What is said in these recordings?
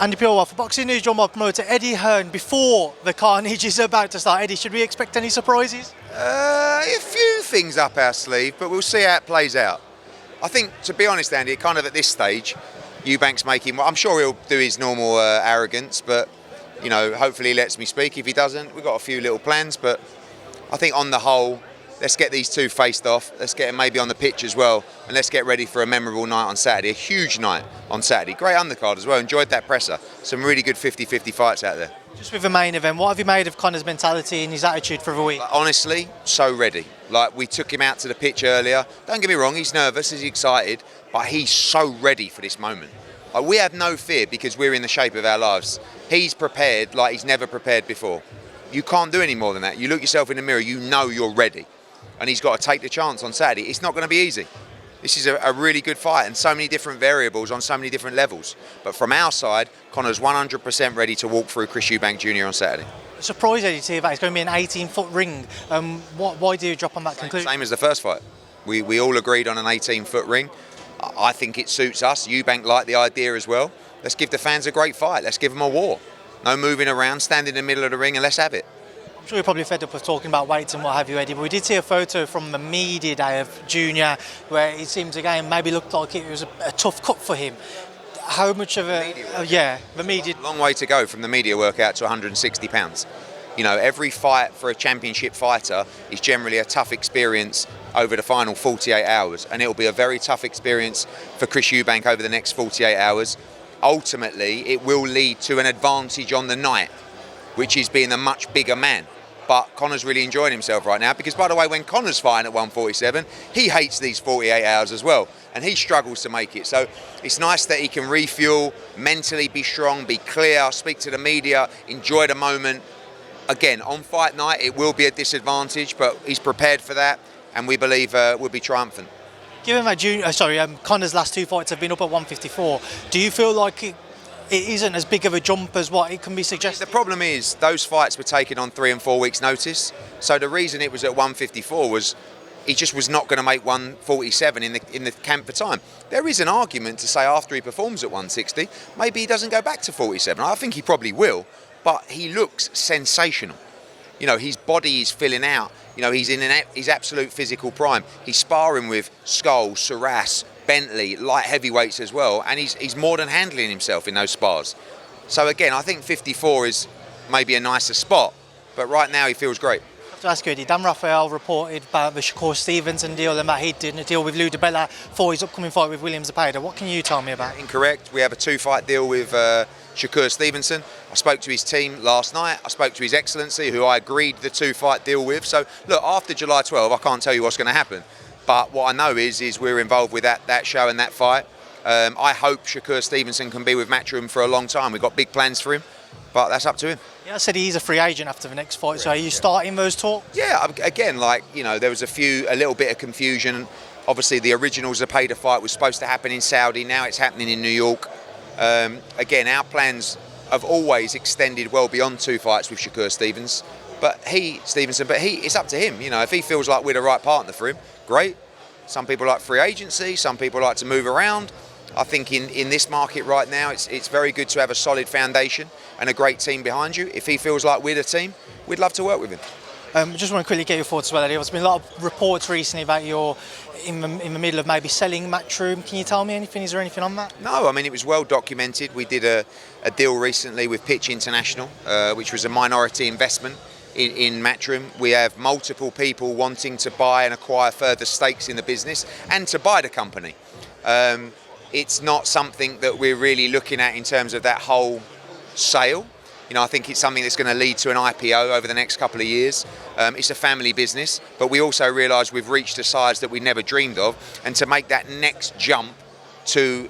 Andi Purewal for Boxing News, joined by promoter Eddie Hearn. Before the carnage is about to start, Eddie, should we expect any surprises? A few things up our sleeve, but we'll see how it plays out. I think, to be honest, Andy, kind of at this stage, Eubank's making, I'm sure he'll do his normal arrogance, but, you know, hopefully he lets me speak. If he doesn't, we've got a few little plans, but I think on the whole, let's get these two faced off. Let's get them maybe on the pitch as well, and let's get ready for a memorable night on Saturday, a huge night on Saturday. Great undercard as well, enjoyed that presser. Some really good 50-50 fights out there. Just with the main event, what have you made of Conor's mentality and his attitude for the week? Honestly, so ready. Like, we took him out to the pitch earlier. Don't get me wrong, he's nervous, he's excited, but he's so ready for this moment. Like, we have no fear because we're in the shape of our lives. He's prepared like he's never prepared before. You can't do any more than that. You look yourself in the mirror, you know you're ready. And he's got to take the chance on Saturday. It's not going to be easy. This is a really good fight and so many different variables on so many different levels. But from our side, Conor's 100% ready to walk through Eubank Jr. on Saturday. Surprised, Eddie, to hear that it's going to be an 18-foot ring. Why do you drop on that conclusion? Same as the first fight. We all agreed on an 18-foot ring. I think it suits us. Eubank liked the idea as well. Let's give the fans a great fight. Let's give them a war. No moving around, stand in the middle of the ring and let's have it. I'm sure you're probably fed up with talking about weights and what have you, Eddie, but we did see a photo from the media day of Junior where it seems again maybe looked like it was a tough cut for him. How much of the media? Long way to go from the media workout to 160 pounds. You know, every fight for a championship fighter is generally a tough experience over the final 48 hours, and it'll be a very tough experience for Chris Eubank over the next 48 hours. Ultimately, it will lead to an advantage on the night, which is being a much bigger man. But Conor's really enjoying himself right now because, by the way, when Conor's fighting at 147, he hates these 48 hours as well, and he struggles to make it. So it's nice that he can refuel, mentally be strong, be clear, speak to the media, enjoy the moment. Again, on fight night, it will be a disadvantage, but he's prepared for that, and we believe we'll be triumphant. Given that Conor's last two fights have been up at 154, do you feel like it isn't as big of a jump as what it can be suggested? The problem is those fights were taken on 3 and 4 weeks' notice. So the reason it was at 154 was he just was not going to make 147 in the camp for time. There is an argument to say after he performs at 160, maybe he doesn't go back to 47. I think he probably will, but he looks sensational. You know, his body is filling out. You know, he's in his absolute physical prime. He's sparring with Skull, Saras, Bentley, light heavyweights as well, and he's more than handling himself in those spars. So again, I think 54 is maybe a nicer spot, but right now he feels great. I have to ask you, Eddie, Dan Raphael reported about the Shakur Stevenson deal and that he did a deal with Lou DiBella for his upcoming fight with William Zepeda. What can you tell me about it? Incorrect. We have a 2-fight deal with Shakur Stevenson. I spoke to his team last night. I spoke to His Excellency, who I agreed the 2-fight deal with. So look, after July 12, I can't tell you what's going to happen. But what I know is we're involved with that show and that fight. I hope Shakur Stevenson can be with Matchroom for a long time. We've got big plans for him, but that's up to him. Yeah, I said he's a free agent after the next fight, so are you starting those talks? Yeah, again, like, you know, there was a little bit of confusion. Obviously, the original Zepeda fight was supposed to happen in Saudi. Now it's happening in New York. Again, our plans have always extended well beyond 2 fights with Shakur Stevenson. But it's up to him. You know, if he feels like we're the right partner for him, great. Some people like free agency, some people like to move around. I think in this market right now, it's very good to have a solid foundation and a great team behind you. If he feels like we're the team, we'd love to work with him. Just want to quickly get your thoughts as well, Eddie. There's been a lot of reports recently about you're in the middle of maybe selling Matchroom. Can you tell me anything? Is there anything on that? No, I mean, it was well documented. We did a deal recently with Pitch International, which was a minority investment in Matchroom. We have multiple people wanting to buy and acquire further stakes in the business and to buy the company. It's not something that we're really looking at in terms of that whole sale. You know, I think it's something that's going to lead to an IPO over the next couple of years. It's a family business, but we also realise we've reached a size that we never dreamed of, and to make that next jump to,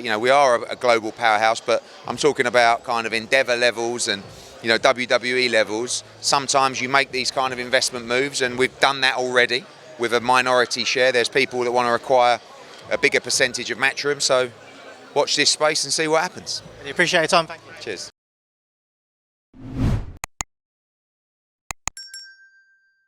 you know, we are a global powerhouse, but I'm talking about kind of Endeavour levels and, you know, WWE levels. Sometimes you make these kind of investment moves, and we've done that already with a minority share. There's people that want to acquire a bigger percentage of Matchroom, so watch this space and see what happens. Really appreciate your time. Thank you. Cheers.